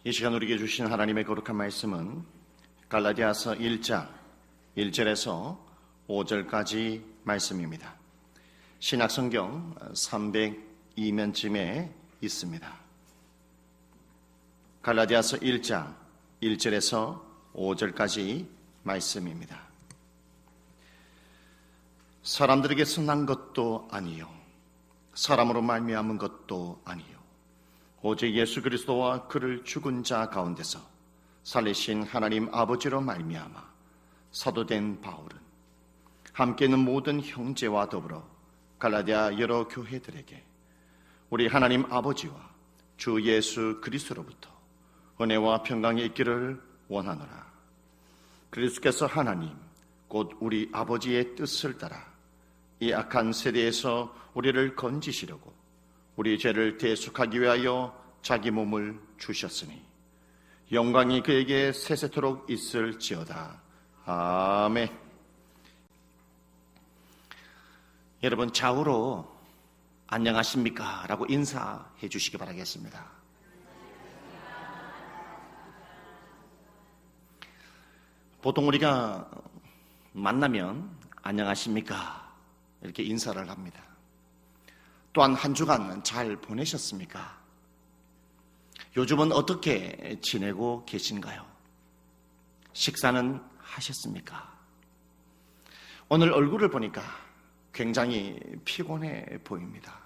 이 시간 우리에게 주신 하나님의 거룩한 말씀은 갈라디아서 1장 1절에서 5절까지 말씀입니다. 신약성경 302면쯤에 있습니다. 갈라디아서 1장 1절에서 5절까지 말씀입니다. 사람들에게서 난 것도 아니요 사람으로 말미암은 것도 아니요 오직 예수 그리스도와 그를 죽은 자 가운데서 살리신 하나님 아버지로 말미암아 사도된 바울은 함께 있는 모든 형제와 더불어 갈라디아 여러 교회들에게 우리 하나님 아버지와 주 예수 그리스도로부터 은혜와 평강이 있기를 원하노라. 그리스도께서 하나님 곧 우리 아버지의 뜻을 따라 이 악한 세대에서 우리를 건지시려고 우리 죄를 대속하기 위하여 자기 몸을 주셨으니 영광이 그에게 세세토록 있을지어다. 아멘. 여러분, 좌우로 안녕하십니까? 라고 인사해 주시기 바라겠습니다. 보통 우리가 만나면 안녕하십니까? 이렇게 인사를 합니다. 또한 한 주간 잘 보내셨습니까? 요즘은 어떻게 지내고 계신가요? 식사는 하셨습니까? 오늘 얼굴을 보니까 굉장히 피곤해 보입니다.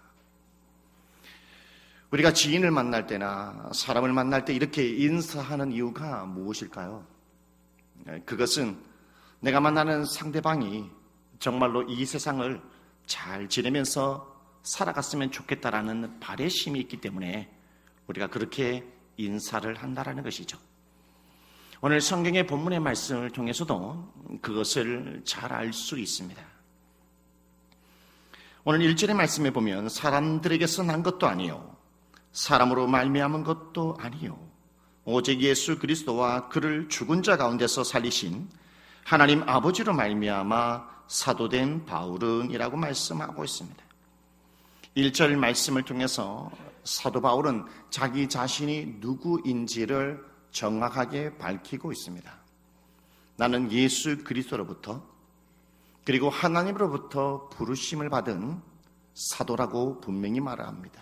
우리가 지인을 만날 때나 사람을 만날 때 이렇게 인사하는 이유가 무엇일까요? 그것은 내가 만나는 상대방이 정말로 이 세상을 잘 지내면서 살아갔으면 좋겠다라는 바래심이 있기 때문에 우리가 그렇게 인사를 한다라는 것이죠. 오늘 성경의 본문의 말씀을 통해서도 그것을 잘 알 수 있습니다. 오늘 1절의 말씀에 보면 사람들에게서 난 것도 아니요 사람으로 말미암은 것도 아니요 오직 예수 그리스도와 그를 죽은 자 가운데서 살리신 하나님 아버지로 말미암아 사도된 바울은 이라고 말씀하고 있습니다. 1절 말씀을 통해서 사도 바울은 자기 자신이 누구인지를 정확하게 밝히고 있습니다. 나는 예수 그리스도로부터 그리고 하나님으로부터 부르심을 받은 사도라고 분명히 말합니다.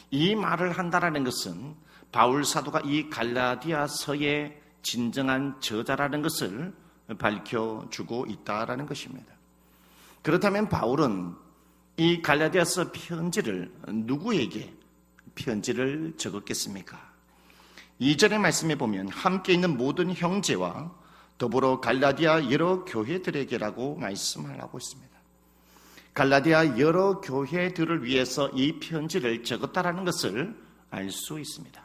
이 말을 한다라는 것은 바울 사도가 이 갈라디아서의 진정한 저자라는 것을 밝혀주고 있다라는 것입니다. 그렇다면 바울은 이 갈라디아서 편지를 누구에게 편지를 적었겠습니까? 2절의 말씀에 보면 함께 있는 모든 형제와 더불어 갈라디아 여러 교회들에게라고 말씀을 하고 있습니다. 갈라디아 여러 교회들을 위해서 이 편지를 적었다라는 것을 알 수 있습니다.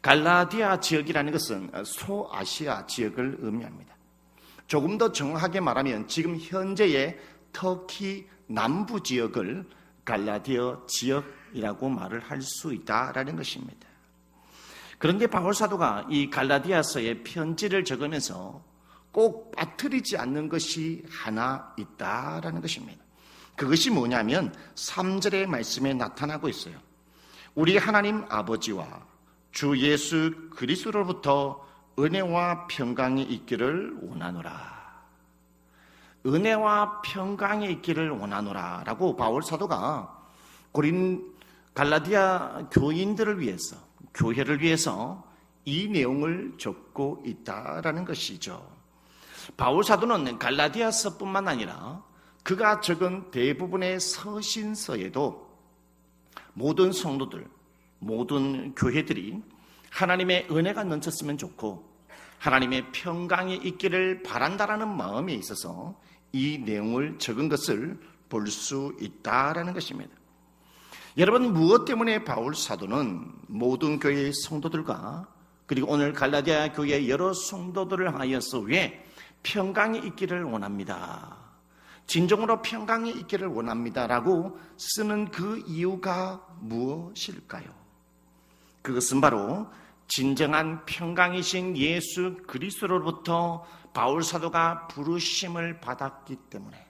갈라디아 지역이라는 것은 소아시아 지역을 의미합니다. 조금 더 정확하게 말하면 지금 현재의 터키 남부 지역을 갈라디아 지역이라고 말을 할 수 있다라는 것입니다. 그런데 바울 사도가 이 갈라디아서의 편지를 적으면서 꼭 빠뜨리지 않는 것이 하나 있다라는 것입니다. 그것이 뭐냐면 3절의 말씀에 나타나고 있어요. 우리 하나님 아버지와 주 예수 그리스도로부터 은혜와 평강이 있기를 원하노라. 은혜와 평강이 있기를 원하노라 라고 바울 사도가 갈라디아 교인들을 위해서, 교회를 위해서 이 내용을 적고 있다라는 것이죠. 바울 사도는 갈라디아서뿐만 아니라 그가 적은 대부분의 서신서에도 모든 성도들, 모든 교회들이 하나님의 은혜가 넘쳤으면 좋고 하나님의 평강이 있기를 바란다라는 마음에 있어서 이 내용을 적은 것을 볼 수 있다라는 것입니다. 여러분, 무엇 때문에 바울 사도는 모든 교회의 성도들과 그리고 오늘 갈라디아 교회의 여러 성도들을 하여서 왜 평강이 있기를 원합니다, 진정으로 평강이 있기를 원합니다라고 쓰는 그 이유가 무엇일까요? 그것은 바로 진정한 평강이신 예수 그리스도로부터 바울 사도가 부르심을 받았기 때문에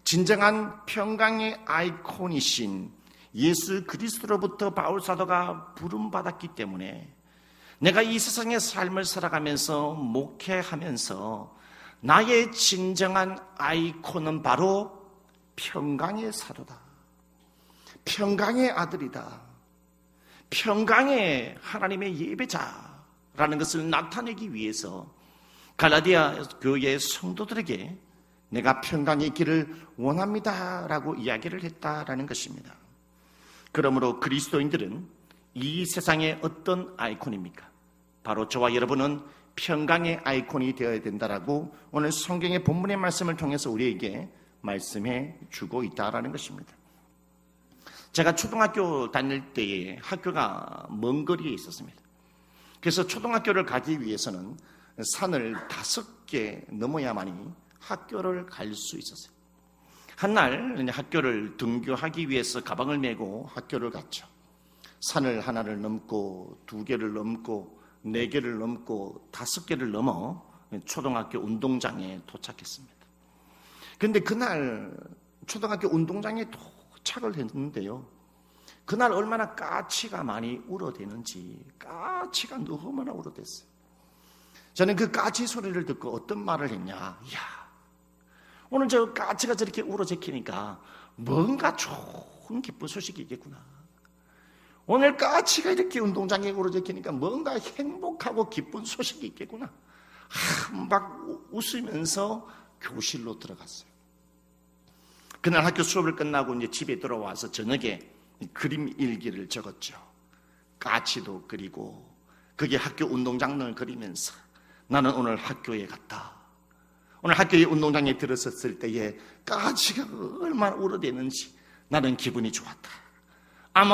진정한 평강의 아이콘이신 예수 그리스도로부터 바울 사도가 부름받았기 때문에 내가 이 세상의 삶을 살아가면서 목회하면서 나의 진정한 아이콘은 바로 평강의 사도다. 평강의 아들이다. 평강의 하나님의 예배자라는 것을 나타내기 위해서 갈라디아 교회의 성도들에게 내가 평강의 길을 원합니다라고 이야기를 했다라는 것입니다. 그러므로 그리스도인들은 이 세상의 어떤 아이콘입니까? 바로 저와 여러분은 평강의 아이콘이 되어야 된다라고 오늘 성경의 본문의 말씀을 통해서 우리에게 말씀해 주고 있다라는 것입니다. 제가 초등학교 다닐 때에 학교가 먼 거리에 있었습니다. 그래서 초등학교를 가기 위해서는 산을 5개 넘어야만이 학교를 갈 수 있었어요. 한날 학교를 등교하기 위해서 가방을 메고 학교를 갔죠. 산을 하나를 넘고 2개를 넘고 4개를 넘고 5개를 넘어 초등학교 운동장에 도착했습니다. 그런데 그날 초등학교 운동장에 도착을 했는데요, 그날 얼마나 까치가 많이 울어대는지, 까치가 너무나 울어댔어요. 저는 그 까치 소리를 듣고 어떤 말을 했냐, 이야, 오늘 저 까치가 저렇게 울어제키니까 뭔가 좋은 기쁜 소식이 있겠구나. 오늘 까치가 이렇게 운동장에 울어제키니까 뭔가 행복하고 기쁜 소식이 있겠구나. 막 웃으면서 교실로 들어갔어요. 그날 학교 수업을 끝나고 이제 집에 들어와서 저녁에 그림 일기를 적었죠. 까치도 그리고 그게 학교 운동장을 그리면서 나는 오늘 학교에 갔다. 오늘 학교의 운동장에 들어섰을 때에 까치가 얼마나 울어대는지 나는 기분이 좋았다.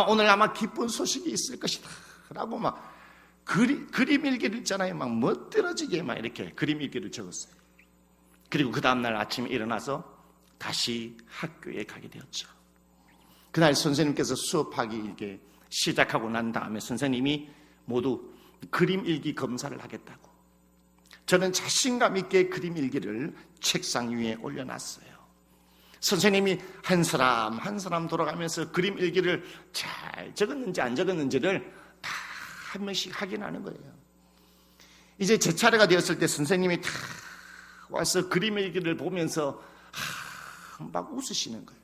오늘 기쁜 소식이 있을 것이다 라고 막 그림 일기를 있잖아요. 막 멋들어지게 막 이렇게 그림 일기를 적었어요. 그리고 그 다음날 아침에 일어나서 다시 학교에 가게 되었죠. 그날 선생님께서 수업하기 이렇게 시작하고 난 다음에 선생님이 모두 그림 일기 검사를 하겠다고, 저는 자신감 있게 그림 일기를 책상 위에 올려놨어요. 선생님이 한 사람 한 사람 돌아가면서 그림 일기를 잘 적었는지 안 적었는지를 다 한 명씩 확인하는 거예요. 이제 제 차례가 되었을 때 선생님이 다 와서 그림 일기를 보면서 막 웃으시는 거예요.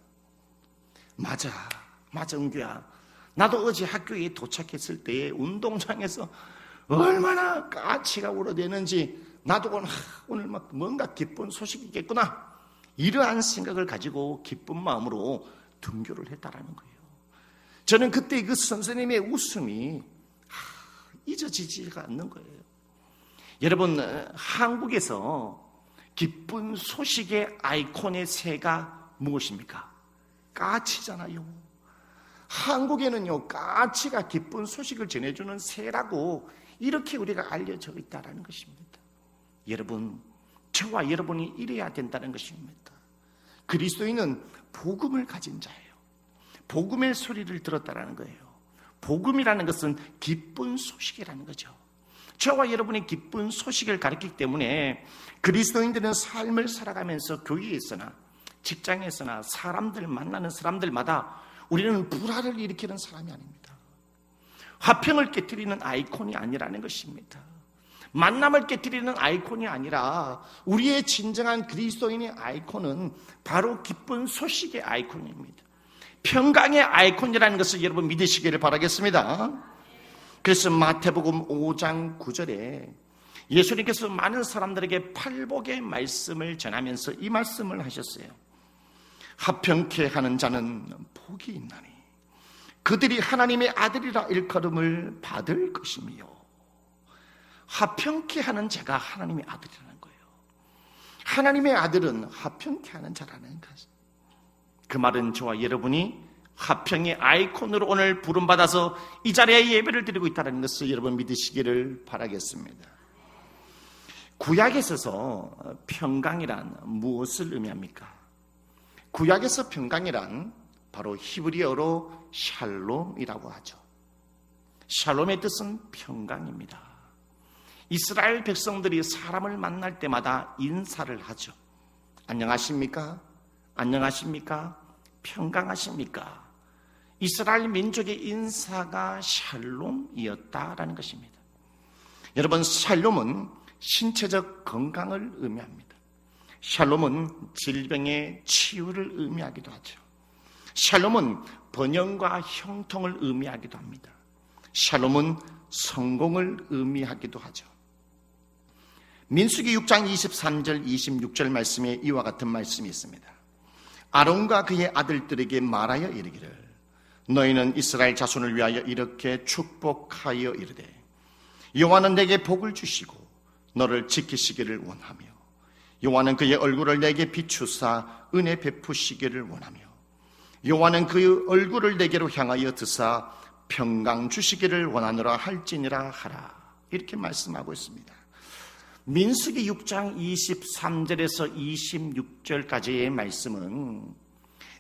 맞아 은규야, 나도 어제 학교에 도착했을 때 운동장에서 얼마나 까치가 울어대는지 나도 오늘 막 뭔가 기쁜 소식이 있겠구나, 이러한 생각을 가지고 기쁜 마음으로 등교를 했다라는 거예요. 저는 그때 그 선생님의 웃음이 잊어지지가 않는 거예요. 여러분, 한국에서 기쁜 소식의 아이콘의 새가 무엇입니까? 까치잖아요. 한국에는요, 까치가 기쁜 소식을 전해주는 새라고 이렇게 우리가 알려져 있다는 것입니다. 여러분, 저와 여러분이 이래야 된다는 것입니다. 그리스도인은 복음을 가진 자예요. 복음의 소리를 들었다는 거예요. 복음이라는 것은 기쁜 소식이라는 거죠. 저와 여러분이 기쁜 소식을 가르치기 때문에 그리스도인들은 삶을 살아가면서 교회에서나 직장에서나 사람들 만나는 사람들마다 우리는 불화를 일으키는 사람이 아닙니다. 화평을 깨뜨리는 아이콘이 아니라는 것입니다. 만남을 깨뜨리는 아이콘이 아니라 우리의 진정한 그리스도인의 아이콘은 바로 기쁜 소식의 아이콘입니다. 평강의 아이콘이라는 것을 여러분 믿으시기를 바라겠습니다. 그래서 마태복음 5장 9절에 예수님께서 많은 사람들에게 팔복의 말씀을 전하면서 이 말씀을 하셨어요. 화평케 하는 자는 복이 있나니 그들이 하나님의 아들이라 일컬음을 받을 것이며, 화평케 하는 자가 하나님의 아들이라는 거예요. 하나님의 아들은 화평케 하는 자라는 것. 그 말은 저와 여러분이 화평의 아이콘으로 오늘 부름받아서 이 자리에 예배를 드리고 있다는 것을 여러분 믿으시기를 바라겠습니다. 구약에 있어서 평강이란 무엇을 의미합니까? 구약에서 평강이란 바로 히브리어로 샬롬이라고 하죠. 샬롬의 뜻은 평강입니다. 이스라엘 백성들이 사람을 만날 때마다 인사를 하죠. 안녕하십니까? 안녕하십니까? 평강하십니까? 이스라엘 민족의 인사가 샬롬이었다라는 것입니다. 여러분, 샬롬은 신체적 건강을 의미합니다. 샬롬은 질병의 치유를 의미하기도 하죠. 샬롬은 번영과 형통을 의미하기도 합니다. 샬롬은 성공을 의미하기도 하죠. 민수기 6장 23절 26절 말씀에 이와 같은 말씀이 있습니다. 아론과 그의 아들들에게 말하여 이르기를 너희는 이스라엘 자손을 위하여 이렇게 축복하여 이르되 여호와는 내게 복을 주시고 너를 지키시기를 원하며 여호와는 그의 얼굴을 내게 비추사 은혜 베푸시기를 원하며 여호와는 그의 얼굴을 내게로 향하여 드사 평강 주시기를 원하노라 할지니라 하라. 이렇게 말씀하고 있습니다. 민수기 6장 23절에서 26절까지의 말씀은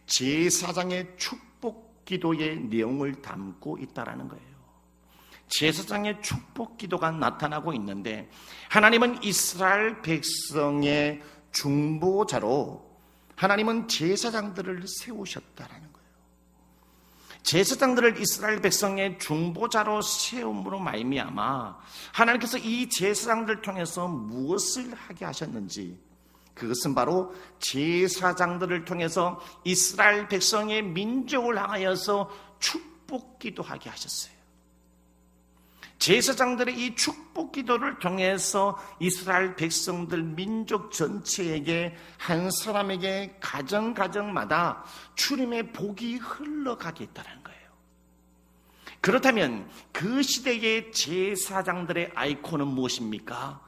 제사장의 축복 기도의 내용을 담고 있다라는 거예요. 제사장의 축복 기도가 나타나고 있는데 하나님은 이스라엘 백성의 중보자로 하나님은 제사장들을 세우셨다라는 거예요. 제사장들을 이스라엘 백성의 중보자로 세움으로 말미암아 하나님께서 이 제사장들을 통해서 무엇을 하게 하셨는지, 그것은 바로 제사장들을 통해서 이스라엘 백성의 민족을 향하여서 축복 기도하게 하셨어요. 제사장들의 이 축복 기도를 통해서 이스라엘 백성들 민족 전체에게 한 사람에게 가정마다 주님의 복이 흘러가게 있다는 거예요. 그렇다면 그 시대의 제사장들의 아이콘은 무엇입니까?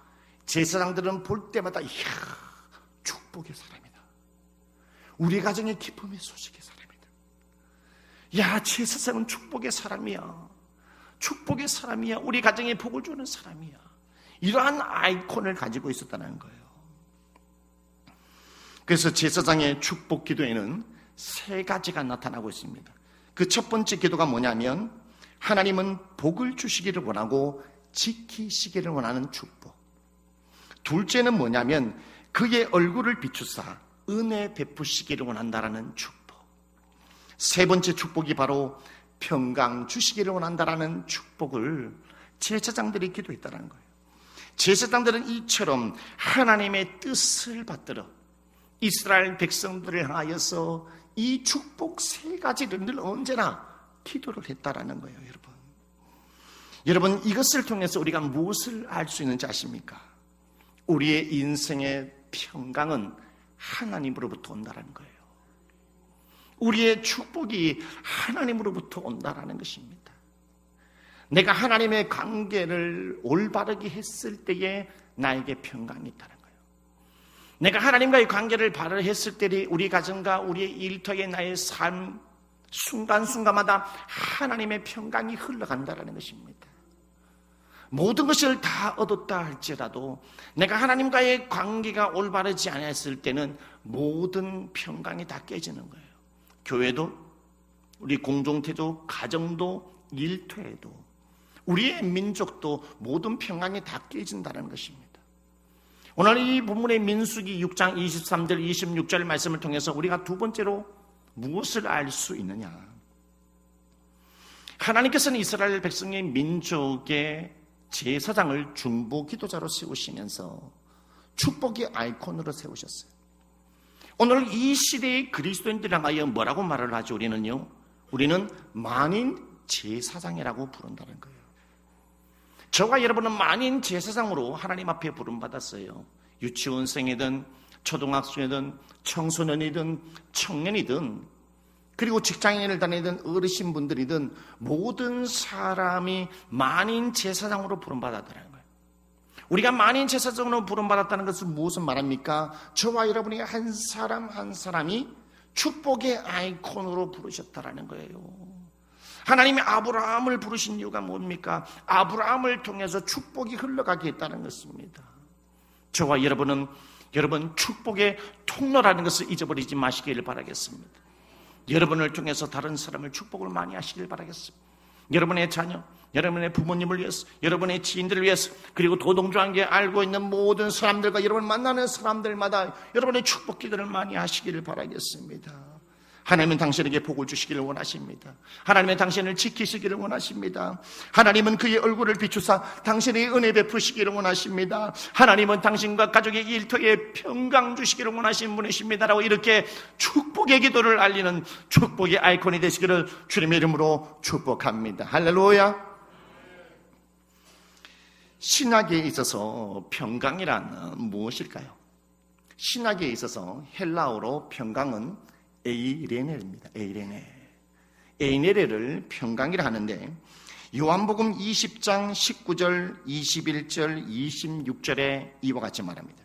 제사장들은 볼 때마다 이야, 축복의 사람이다. 우리 가정의 기쁨의 소식의 사람이다. 야, 제사장은 축복의 사람이야. 축복의 사람이야. 우리 가정에 복을 주는 사람이야. 이러한 아이콘을 가지고 있었다는 거예요. 그래서 제사장의 축복 기도에는 세 가지가 나타나고 있습니다. 그 첫 번째 기도가 뭐냐면 하나님은 복을 주시기를 원하고 지키시기를 원하는 축복. 둘째는 뭐냐면 그의 얼굴을 비추사 은혜 베푸시기를 원한다라는 축복. 세 번째 축복이 바로 평강 주시기를 원한다라는 축복을 제사장들이 기도했다는 거예요. 제사장들은 이처럼 하나님의 뜻을 받들어 이스라엘 백성들을 향하여서 이 축복 세 가지를 늘 언제나 기도를 했다라는 거예요. 여러분, 이것을 통해서 우리가 무엇을 알 수 있는지 아십니까? 우리의 인생의 평강은 하나님으로부터 온다는 거예요. 우리의 축복이 하나님으로부터 온다라는 것입니다. 내가 하나님의 관계를 올바르게 했을 때에 나에게 평강이 있다는 거예요. 내가 하나님과의 관계를 바르게 했을 때 우리 가정과 우리의 일터에 나의 삶 순간순간마다 하나님의 평강이 흘러간다는 것입니다. 모든 것을 다 얻었다 할지라도 내가 하나님과의 관계가 올바르지 않았을 때는 모든 평강이 다 깨지는 거예요. 교회도, 우리 공동체도, 가정도, 일터에도, 우리의 민족도 모든 평강이 다 깨진다는 것입니다. 오늘 이 본문의 민수기 6장 23절 26절 말씀을 통해서 우리가 두 번째로 무엇을 알 수 있느냐? 하나님께서는 이스라엘 백성의 민족의 제사장을 중보 기도자로 세우시면서 축복의 아이콘으로 세우셨어요. 오늘 이 시대의 그리스도인들 향하여 뭐라고 말을 하죠? 우리는 만인 제사장이라고 부른다는 거예요. 저와 여러분은 만인 제사장으로 하나님 앞에 부름받았어요. 유치원생이든 초등학생이든 청소년이든 청년이든 그리고 직장인을 다니든 어르신분들이든 모든 사람이 만인 제사장으로 부름받았다는 거예요. 우리가 만인 제사장으로 부름받았다는 것은 무엇을 말합니까? 저와 여러분이 한 사람 한 사람이 축복의 아이콘으로 부르셨다라는 거예요. 하나님이 아브라함을 부르신 이유가 뭡니까? 아브라함을 통해서 축복이 흘러가게 했다는 것입니다. 저와 여러분은 여러분 축복의 통로라는 것을 잊어버리지 마시기를 바라겠습니다. 여러분을 통해서 다른 사람을 축복을 많이 하시길 바라겠습니다. 여러분의 자녀, 여러분의 부모님을 위해서, 여러분의 지인들을 위해서, 그리고 도동조한계 알고 있는 모든 사람들과 여러분 만나는 사람들마다 여러분의 축복 기도를 많이 하시기를 바라겠습니다. 하나님은 당신에게 복을 주시기를 원하십니다. 하나님은 당신을 지키시기를 원하십니다. 하나님은 그의 얼굴을 비추사 당신의 은혜 베푸시기를 원하십니다. 하나님은 당신과 가족의 일터에 평강 주시기를 원하시는 분이십니다라고 이렇게 축복의 기도를 알리는 축복의 아이콘이 되시기를 주님의 이름으로 축복합니다. 할렐루야. 신학에 있어서 평강이란 무엇일까요? 신학에 있어서 헬라어로 평강은 에이레네입니다. 에이레네를 평강이라 하는데 요한복음 20장 19절, 21절, 26절에 이와 같이 말합니다.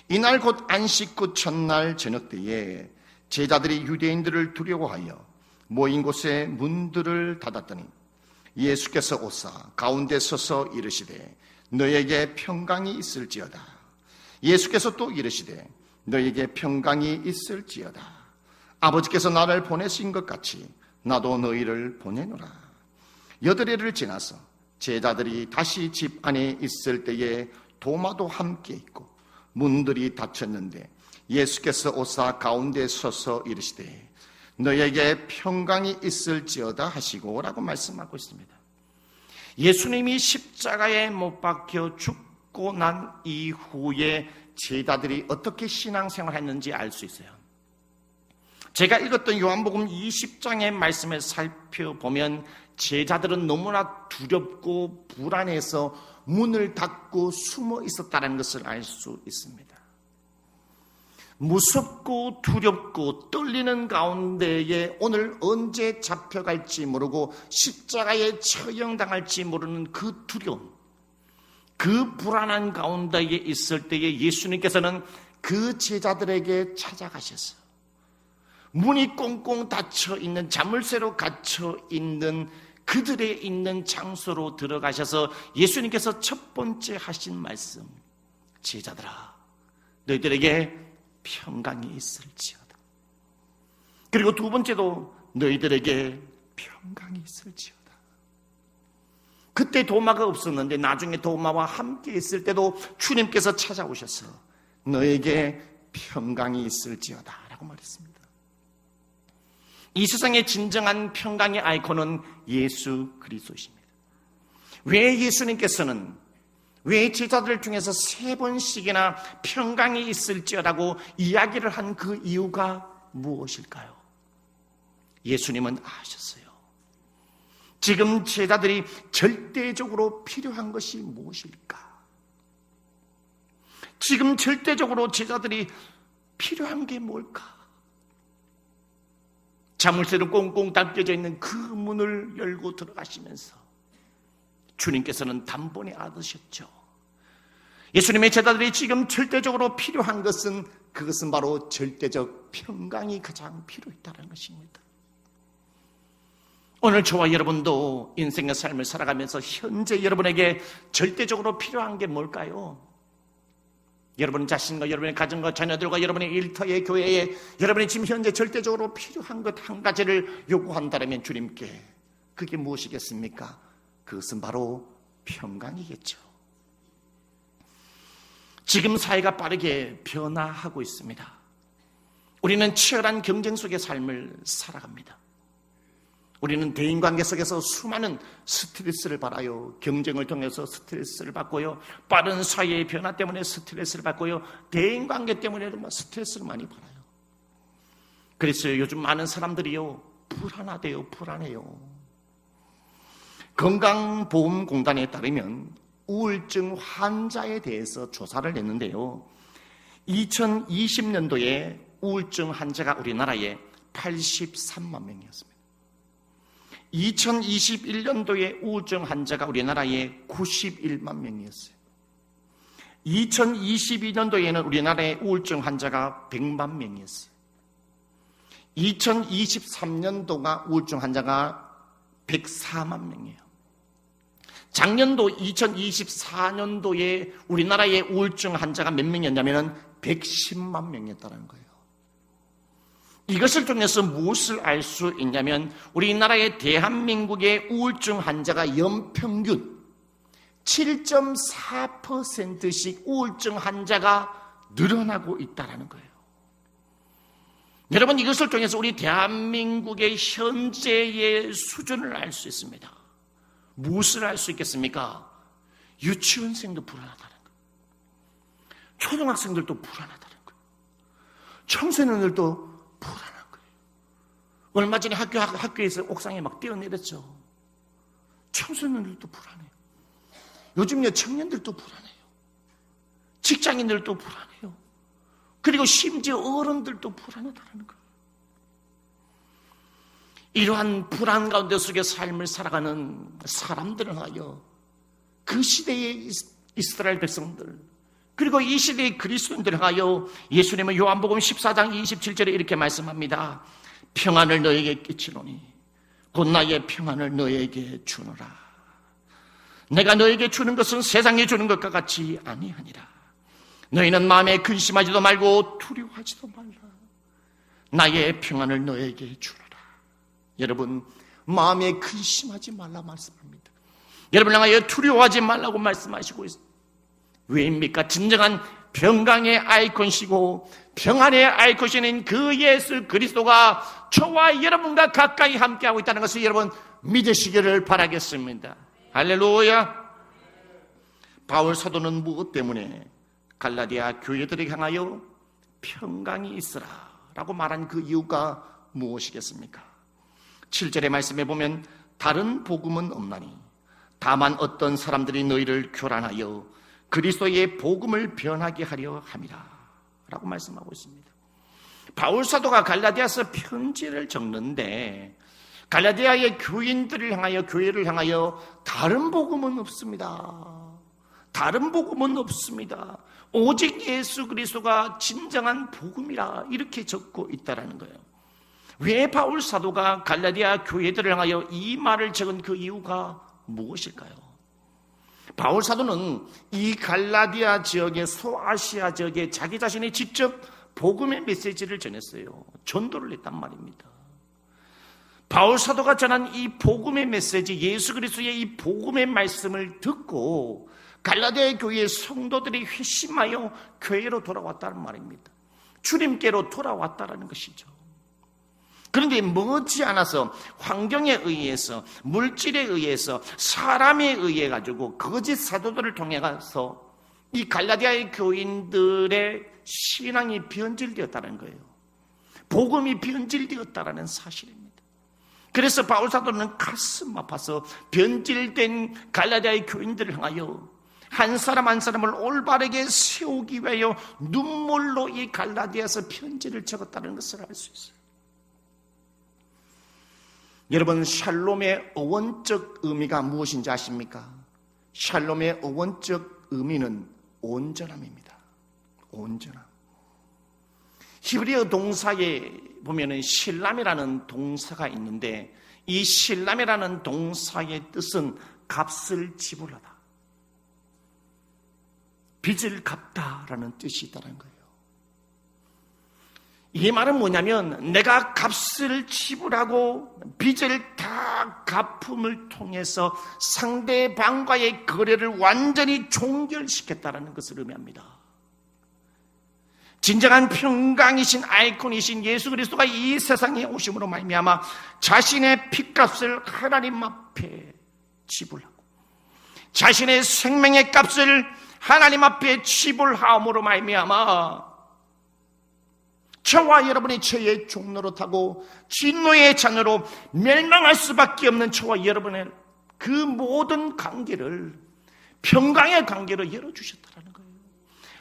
이날 곧 안식 후 첫날 저녁 때에 제자들이 유대인들을 두려워하여 모인 곳에 문들을 닫았더니 예수께서 오사 가운데 서서 이르시되 너에게 평강이 있을지어다. 예수께서 또 이르시되 너에게 평강이 있을지어다. 아버지께서 나를 보내신 것 같이 나도 너희를 보내노라. 8일을 지나서 제자들이 다시 집 안에 있을 때에 도마도 함께 있고 문들이 닫혔는데 예수께서 오사 가운데 서서 이르시되 너에게 평강이 있을지어다 하시고 라고 말씀하고 있습니다. 예수님이 십자가에 못 박혀 죽고 난 이후에 제자들이 어떻게 신앙생활을 했는지 알 수 있어요. 제가 읽었던 요한복음 20장의 말씀을 살펴보면 제자들은 너무나 두렵고 불안해서 문을 닫고 숨어 있었다는 것을 알 수 있습니다. 무섭고 두렵고 떨리는 가운데에 오늘 언제 잡혀갈지 모르고 십자가에 처형당할지 모르는 그 두려움, 그 불안한 가운데에 있을 때에 예수님께서는 그 제자들에게 찾아가셔서 문이 꽁꽁 닫혀 있는 자물쇠로 갇혀 있는 그들의 있는 장소로 들어가셔서 예수님께서 첫 번째 하신 말씀, 제자들아 너희들에게 평강이 있을지어다. 그리고 두 번째도 너희들에게 평강이 있을지어다. 그때 도마가 없었는데 나중에 도마와 함께 있을 때도 주님께서 찾아오셔서 너에게 평강이 있을지어다 라고 말했습니다. 이 세상의 진정한 평강의 아이콘은 예수 그리스도이십니다. 왜 예수님께서는 왜 제자들 중에서 3번씩이나 평강이 있을지어라고 이야기를 한 그 이유가 무엇일까요? 예수님은 아셨어요. 지금 제자들이 절대적으로 필요한 것이 무엇일까? 지금 절대적으로 제자들이 필요한 게 뭘까? 자물쇠로 꽁꽁 닫혀져 있는 그 문을 열고 들어가시면서 주님께서는 단번에 알으셨죠. 예수님의 제자들이 지금 절대적으로 필요한 것은 그것은 바로 절대적 평강이 가장 필요했다는 것입니다. 오늘 저와 여러분도 인생의 삶을 살아가면서 현재 여러분에게 절대적으로 필요한 게 뭘까요? 여러분 자신과 여러분의 가정과 자녀들과 여러분의 일터에 교회에 여러분이 지금 현재 절대적으로 필요한 것 한 가지를 요구한다면 주님께 그게 무엇이겠습니까? 그것은 바로 평강이겠죠. 지금 사회가 빠르게 변화하고 있습니다. 우리는 치열한 경쟁 속의 삶을 살아갑니다. 우리는 대인관계 속에서 수많은 스트레스를 받아요. 경쟁을 통해서 스트레스를 받고요. 빠른 사회의 변화 때문에 스트레스를 받고요. 대인관계 때문에도 스트레스를 많이 받아요. 그래서 요즘 많은 사람들이요 불안해요. 건강보험공단에 따르면 우울증 환자에 대해서 조사를 했는데요. 2020년도에 우울증 환자가 우리나라에 83만 명이었습니다. 2021년도에 우울증 환자가 우리나라에 91만 명이었어요. 2022년도에는 우리나라의 우울증 환자가 100만 명이었어요. 2023년도가 우울증 환자가 104만 명이에요. 작년도 2024년도에 우리나라의 우울증 환자가 몇 명이었냐면 110만 명이었다는 거예요. 이것을 통해서 무엇을 알 수 있냐면 우리나라의 대한민국의 우울증 환자가 연평균 7.4%씩 우울증 환자가 늘어나고 있다는 거예요. 여러분, 이것을 통해서 우리 대한민국의 현재의 수준을 알 수 있습니다. 무엇을 알 수 있겠습니까? 유치원생도 불안하다는 것, 초등학생들도 불안하다는 것, 청소년들도 불안한 거예요. 얼마 전에 학교에서 옥상에 막 뛰어내렸죠. 청소년들도 불안해요. 요즘에 청년들도 불안해요. 직장인들도 불안해요. 그리고 심지어 어른들도 불안하다는 거예요. 이러한 불안 가운데 속에 삶을 살아가는 사람들을 하여 그 시대의 이스라엘 백성들, 그리고 이 시대의 그리스도인들을 하여 예수님은 요한복음 14장 27절에 이렇게 말씀합니다. 평안을 너에게 끼치노니 곧 나의 평안을 너에게 주노라. 내가 너에게 주는 것은 세상에 주는 것과 같이 아니하니라. 너희는 마음에 근심하지도 말고 두려워하지도 말라. 나의 평안을 너에게 주노라. 여러분, 마음에 근심하지 말라 말씀합니다. 여러분 향하여 두려워하지 말라고 말씀하시고 있습니다. 왜입니까? 진정한 평강의 아이콘이시고 평안의 아이콘이신 그 예수 그리스도가 저와 여러분과 가까이 함께하고 있다는 것을 여러분 믿으시기를 바라겠습니다. 할렐루야. 바울 사도는 무엇 때문에 갈라디아 교회들에게 향하여 평강이 있으라 라고 말한 그 이유가 무엇이겠습니까? 7절의 말씀에 보면 다른 복음은 없나니 다만 어떤 사람들이 너희를 교란하여 그리스도의 복음을 변하게 하려 함이라 라고 말씀하고 있습니다. 바울 사도가 갈라디아서 편지를 적는데 갈라디아의 교인들을 향하여, 교회를 향하여 다른 복음은 없습니다. 다른 복음은 없습니다. 오직 예수 그리스도가 진정한 복음이라 이렇게 적고 있다는 거예요. 왜 바울 사도가 갈라디아 교회들을 향하여 이 말을 적은 그 이유가 무엇일까요? 바울 사도는 이 갈라디아 지역의 소아시아 지역에 자기 자신이 직접 복음의 메시지를 전했어요. 전도를 했단 말입니다. 바울 사도가 전한 이 복음의 메시지, 예수 그리스도의 이 복음의 말씀을 듣고 갈라디아 교회의 성도들이 회심하여 교회로 돌아왔다는 말입니다. 주님께로 돌아왔다는 것이죠. 그런데 머지않아서 환경에 의해서, 물질에 의해서, 사람에 의해 가지고 거짓 사도들을 통해 가서 이 갈라디아의 교인들의 신앙이 변질되었다는 거예요. 복음이 변질되었다는 사실입니다. 그래서 바울 사도는 가슴 아파서 변질된 갈라디아의 교인들을 향하여 한 사람 한 사람을 올바르게 세우기 위하여 눈물로 이 갈라디아서 편지를 적었다는 것을 알 수 있어요. 여러분, 샬롬의 어원적 의미가 무엇인지 아십니까? 샬롬의 어원적 의미는 온전함입니다. 온전함. 히브리어 동사에 보면은 실람이라는 동사가 있는데 이 실람이라는 동사의 뜻은 값을 지불하다, 빚을 갚다라는 뜻이 있다는 거예요. 이 말은 뭐냐면 내가 값을 지불하고 빚을 다 갚음을 통해서 상대방과의 거래를 완전히 종결시켰다는 것을 의미합니다. 진정한 평강이신 아이콘이신 예수 그리스도가 이 세상에 오심으로 말미암아 자신의 핏값을 하나님 앞에 지불하고 자신의 생명의 값을 하나님 앞에 지불함으로 말미암아 저와 여러분의 죄의 종로로 타고 진노의 자녀로 멸망할 수밖에 없는 저와 여러분의 그 모든 관계를 평강의 관계로 열어주셨다는 거예요.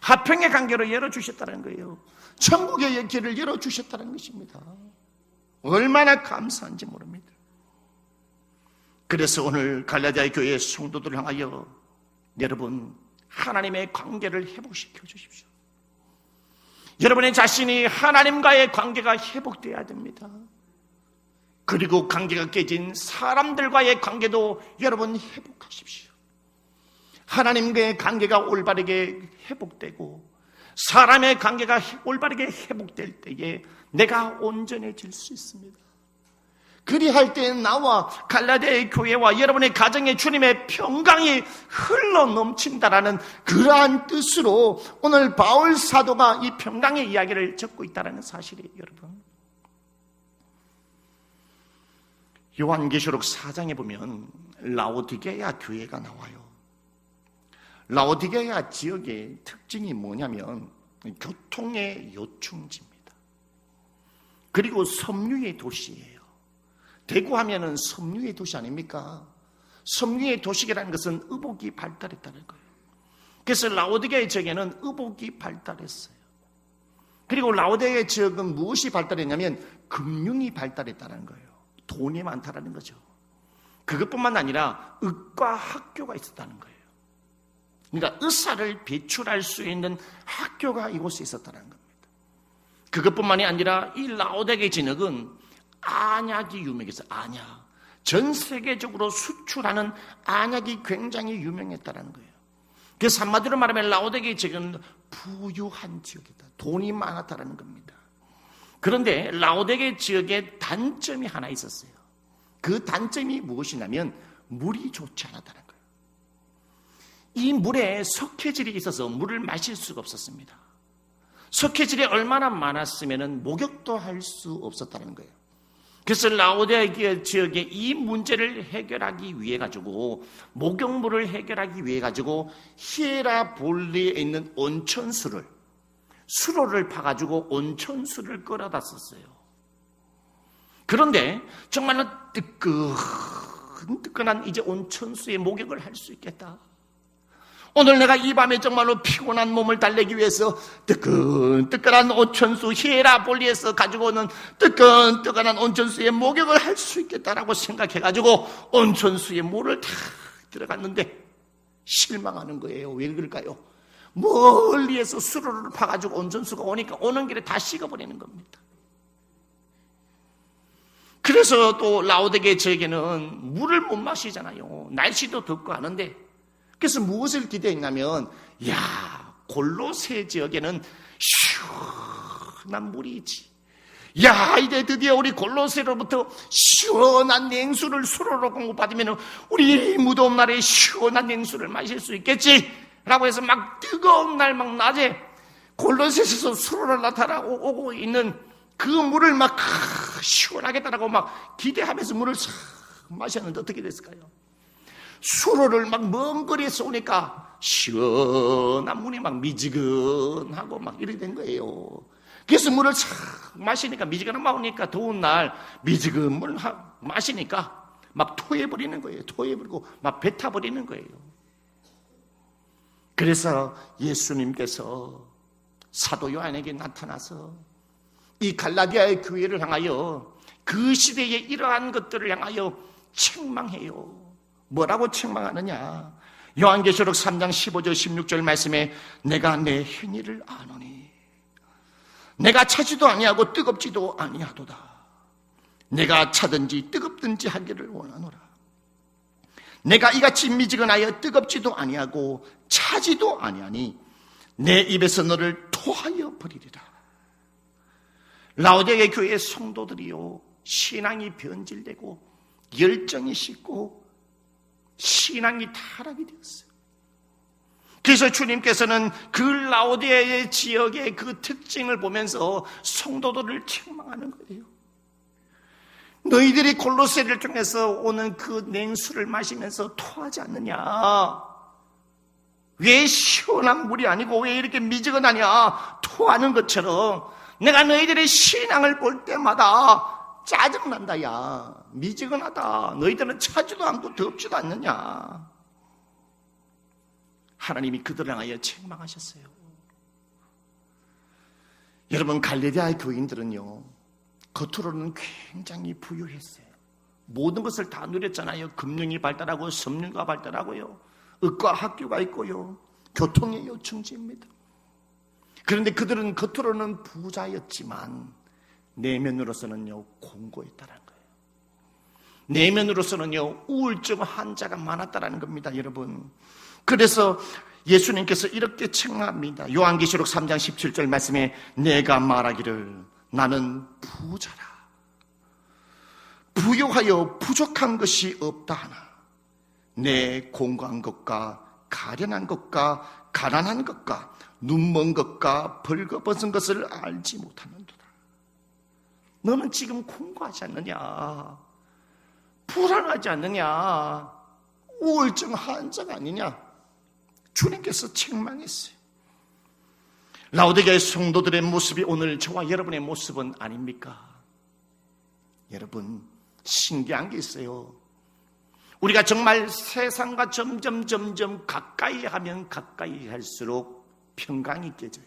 화평의 관계로 열어주셨다는 거예요. 천국의 길을 열어주셨다는 것입니다. 얼마나 감사한지 모릅니다. 그래서 오늘 갈라디아 교회의 성도들을 향하여 여러분 하나님의 관계를 회복시켜 주십시오. 여러분의 자신이 하나님과의 관계가 회복되어야 됩니다. 그리고 관계가 깨진 사람들과의 관계도 여러분 회복하십시오. 하나님과의 관계가 올바르게 회복되고 사람의 관계가 올바르게 회복될 때에 내가 온전해질 수 있습니다. 그리할 때 나와 갈라디아의 교회와 여러분의 가정에 주님의 평강이 흘러 넘친다라는 그러한 뜻으로 오늘 바울 사도가 이 평강의 이야기를 적고 있다는 사실이에요, 여러분. 요한계시록 4장에 보면 라오디게아 교회가 나와요. 라오디게아 지역의 특징이 뭐냐면 교통의 요충지입니다. 그리고 섬유의 도시예요. 대구 하면은 섬유의 도시 아닙니까? 섬유의 도시라는 것은 의복이 발달했다는 거예요. 그래서 라오디게아 지역에는 의복이 발달했어요. 그리고 라오디게아 지역은 무엇이 발달했냐면 금융이 발달했다는 거예요. 돈이 많다라는 거죠. 그것뿐만 아니라 의과 학교가 있었다는 거예요. 그러니까 의사를 배출할 수 있는 학교가 이곳에 있었다는 겁니다. 그것뿐만이 아니라 이 라오디게아 지역은 안약이 유명했어요. 안약. 전 세계적으로 수출하는 안약이 굉장히 유명했다는 거예요. 그래서 한마디로 말하면 라오디게아 지역은 부유한 지역이다. 돈이 많았다는 겁니다. 그런데 라오디게아 지역에 단점이 하나 있었어요. 그 단점이 무엇이냐면 물이 좋지 않았다는 거예요. 이 물에 석회질이 있어서 물을 마실 수가 없었습니다. 석회질이 얼마나 많았으면 목욕도 할 수 없었다는 거예요. 그래서 라오디게아 지역의 이 문제를 해결하기 위해 가지고 목욕물을 해결하기 위해 가지고 히에라볼리에 있는 온천수를 수로를 파가지고 온천수를 끌어다 썼어요. 그런데 정말로 뜨끈뜨끈한 이제 온천수에 목욕을 할 수 있겠다. 오늘 내가 이 밤에 정말로 피곤한 몸을 달래기 위해서 뜨끈뜨끈한 온천수 히에라볼리에서 가지고 오는 뜨끈뜨끈한 온천수에 목욕을 할 수 있겠다라고 생각해가지고 온천수에 물을 탁 들어갔는데 실망하는 거예요. 왜 그럴까요? 멀리에서 수로를 파가지고 온천수가 오니까 오는 길에 다 식어버리는 겁니다. 그래서 또 라오디게아 지역에는 물을 못 마시잖아요. 날씨도 덥고 하는데 그래서 무엇을 기대했냐면 골로새 지역에는 시원한 물이 있지. 이제 드디어 우리 골로새로부터 시원한 냉수를 수로로 공급받으면 우리 무더운 날에 시원한 냉수를 마실 수 있겠지 라고 해서 막 뜨거운 날 막 낮에 골로새에서 수로를 나타나고 있는 그 물을 막 시원하겠다라고 막 기대하면서 물을 싹 마셨는데 어떻게 됐을까요? 수로를 막 먼 거리에서 오니까 시원한 물이 막 미지근하고 막 이렇게 된 거예요. 그래서 물을 싹 마시니까 미지근한 막 오니까 더운 날 미지근 물 마시니까 막 토해버리는 거예요. 토해버리고 막 뱉어버리는 거예요. 그래서 예수님께서 사도 요한에게 나타나서 이 갈라디아의 교회를 향하여 그 시대에 이러한 것들을 향하여 책망해요. 뭐라고 책망하느냐? 요한계시록 3장 15절 16절 말씀에 내가 내 행위를 아노니 내가 차지도 아니하고 뜨겁지도 아니하도다. 내가 차든지 뜨겁든지 하기를 원하노라. 내가 이같이 미지근하여 뜨겁지도 아니하고 차지도 아니하니 내 입에서 너를 토하여 버리리라. 라오디게아 교회의 성도들이요 신앙이 변질되고 열정이 식고 신앙이 타락이 되었어요. 그래서 주님께서는 그 라오디게아 지역의 그 특징을 보면서 성도들을 책망하는 거예요. 너희들이 골로새를 통해서 오는 그 냉수를 마시면서 토하지 않느냐? 왜 시원한 물이 아니고 왜 이렇게 미지근하냐? 토하는 것처럼 내가 너희들의 신앙을 볼 때마다 짜증난다. 야 미지근하다. 너희들은 차지도 않고 덥지도 않느냐? 하나님이 그들을 향하여 책망하셨어요. 여러분 갈라디아 교인들은요 겉으로는 굉장히 부유했어요. 모든 것을 다 누렸잖아요. 금융이 발달하고 섬유가 발달하고요. 의과 학교가 있고요. 교통의 요충지입니다. 그런데 그들은 겉으로는 부자였지만 내면으로서는요 공고했다는 거예요. 내면으로서는요 우울증 환자가 많았다는 겁니다. 여러분 그래서 예수님께서 이렇게 책망합니다. 요한계시록 3장 17절 말씀에 내가 말하기를 나는 부자라. 부유하여 부족한 것이 없다 하나 내 공고한 것과 가련한 것과 가난한 것과 눈먼 것과 벌거벗은 것을 알지 못하는도다. 너는 지금 공고하지 않느냐? 불안하지 않느냐? 우울증 환자가 아니냐? 주님께서 책망했어요. 라오디게의 성도들의 모습이 오늘 저와 여러분의 모습은 아닙니까? 여러분, 신기한 게 있어요. 우리가 정말 세상과 점점 가까이 하면 가까이 할수록 평강이 깨져요.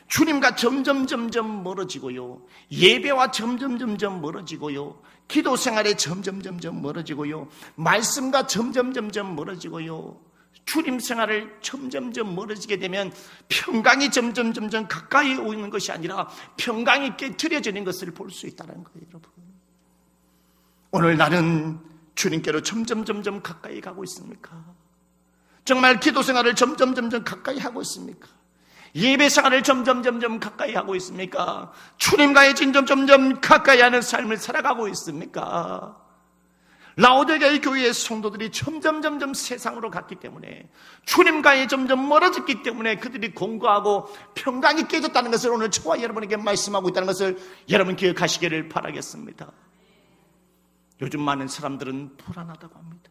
주님과 점점 멀어지고요. 예배와 점점 멀어지고요. 기도 생활에 점점 멀어지고요. 말씀과 점점 멀어지고요. 주님 생활을 점점 멀어지게 되면 평강이 점점 가까이 오는 것이 아니라 평강이 깨트려지는 것을 볼 수 있다는 거예요, 여러분. 오늘 나는 주님께로 점점 가까이 가고 있습니까? 정말 기도 생활을 점점 가까이 하고 있습니까? 예배 생활을 점점 가까이 하고 있습니까? 주님과의 점점 가까이 하는 삶을 살아가고 있습니까? 라오디게의 교회의 성도들이 점점 세상으로 갔기 때문에, 주님과의 점점 멀어졌기 때문에 그들이 공고하고 평강이 깨졌다는 것을 오늘 저와 여러분에게 말씀하고 있다는 것을 여러분 기억하시기를 바라겠습니다. 요즘 많은 사람들은 불안하다고 합니다.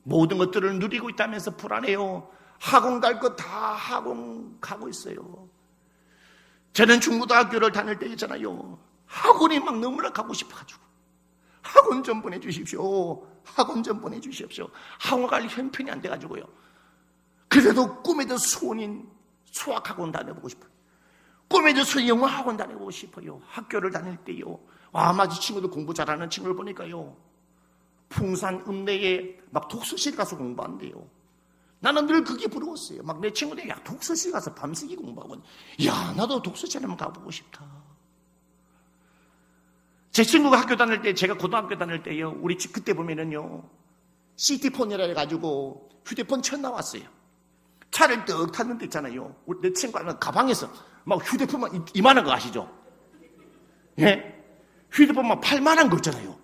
모든 것들을 누리고 있다면서 불안해요. 학원 갈 거 다 학원 가고 있어요. 저는 중고등학교를 다닐 때 있잖아요. 학원이 막 너무나 가고 싶어가지고 학원 좀 보내주십시오. 학원 좀 보내주십시오. 학원 갈 형편이 안 돼가지고요. 그래도 꿈에도 소원인 수학학원 다녀보고 싶어요. 꿈에도 영어학원 다녀보고 싶어요. 학교를 다닐 때요. 마치 친구들 공부 잘하는 친구를 보니까요. 풍산 읍내에 막 독서실 가서 공부한대요. 나는 늘 그게 부러웠어요. 막 내 친구들이 야 독서실 가서 밤새기 공부하고, 야 나도 독서실 한번 가보고 싶다. 제 친구가 학교 다닐 때, 제가 고등학교 다닐 때요, 우리 집 그때 보면은요, 시티폰이라 해가지고 휴대폰 쳐 나왔어요. 차를 떡 탔는데 있잖아요. 내 친구는 가방에서 막 휴대폰만 이만한 거 아시죠? 예? 휴대폰만 8만한 거 있잖아요.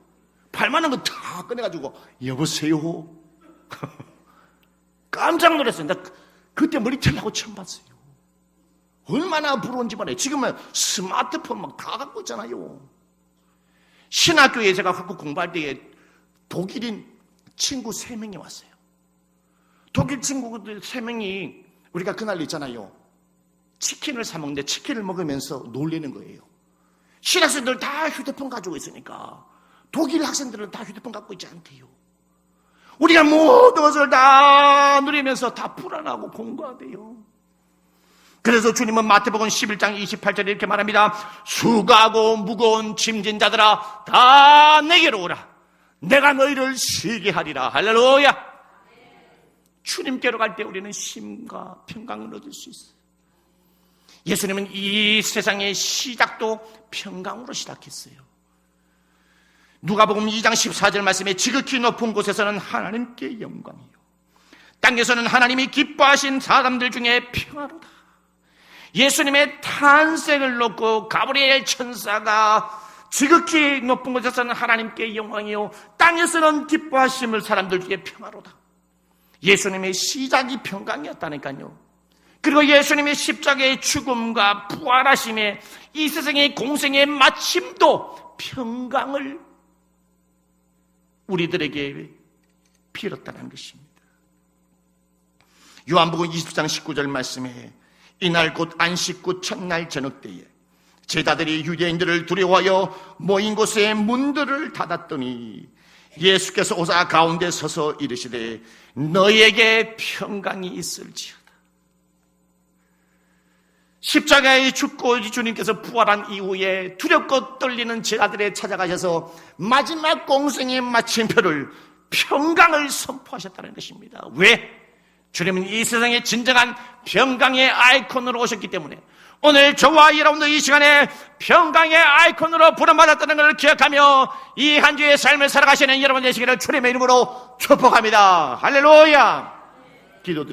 8만한 거 다 꺼내가지고 여보세요. 깜짝 놀랐어요. 나 그때 머리털하고 처음 봤어요. 얼마나 부러운지 말이에요. 지금은 스마트폰 막 다 갖고 있잖아요. 신학교에 제가 학교 공부할 때에 독일인 친구 3명이 왔어요. 독일 친구들 3명이 우리가 그날 있잖아요. 치킨을 사 먹는데 치킨을 먹으면서 놀리는 거예요. 신학생들 다 휴대폰 가지고 있으니까 독일 학생들은 다 휴대폰 갖고 있지 않대요. 우리가 모든 것을 다 누리면서 다 불안하고 공부하대요. 그래서 주님은 마태복음 11장 28절에 이렇게 말합니다. 수고하고 무거운 짐진 자들아 다 내게로 오라. 내가 너희를 쉬게 하리라. 할렐루야. 주님께로 갈 때 우리는 쉼과 평강을 얻을 수 있어요. 예수님은 이 세상의 시작도 평강으로 시작했어요. 누가복음 2장 14절 말씀에 지극히 높은 곳에서는 하나님께 영광이요 땅에서는 하나님이 기뻐하신 사람들 중에 평화로다. 예수님의 탄생을 놓고 가브리엘 천사가 지극히 높은 곳에서는 하나님께 영광이요 땅에서는 기뻐하심을 사람들 중에 평화로다. 예수님의 시작이 평강이었다니까요. 그리고 예수님의 십자가의 죽음과 부활하심에 이 세상의 공생의 마침도 평강을 우리들에게 빌었다는 것입니다. 요한복음 20장 19절 말씀에 이날 곧 안식구 첫날 저녁 때에 제자들이 유대인들을 두려워하여 모인 곳에 문들을 닫았더니 예수께서 오사 가운데 서서 이르시되 너희에게 평강이 있을지어다. 십자가에 죽고 주님께서 부활한 이후에 두렵고 떨리는 제자들에 찾아가셔서 마지막 공생의 마침표를 평강을 선포하셨다는 것입니다. 왜? 주님은 이 세상에 진정한 평강의 아이콘으로 오셨기 때문에 오늘 저와 여러분도 이 시간에 평강의 아이콘으로 부름받았다는 것을 기억하며 이 한 주의 삶을 살아가시는 여러분 되시기를 주님의 이름으로 축복합니다. 할렐루야. 기도드립니다.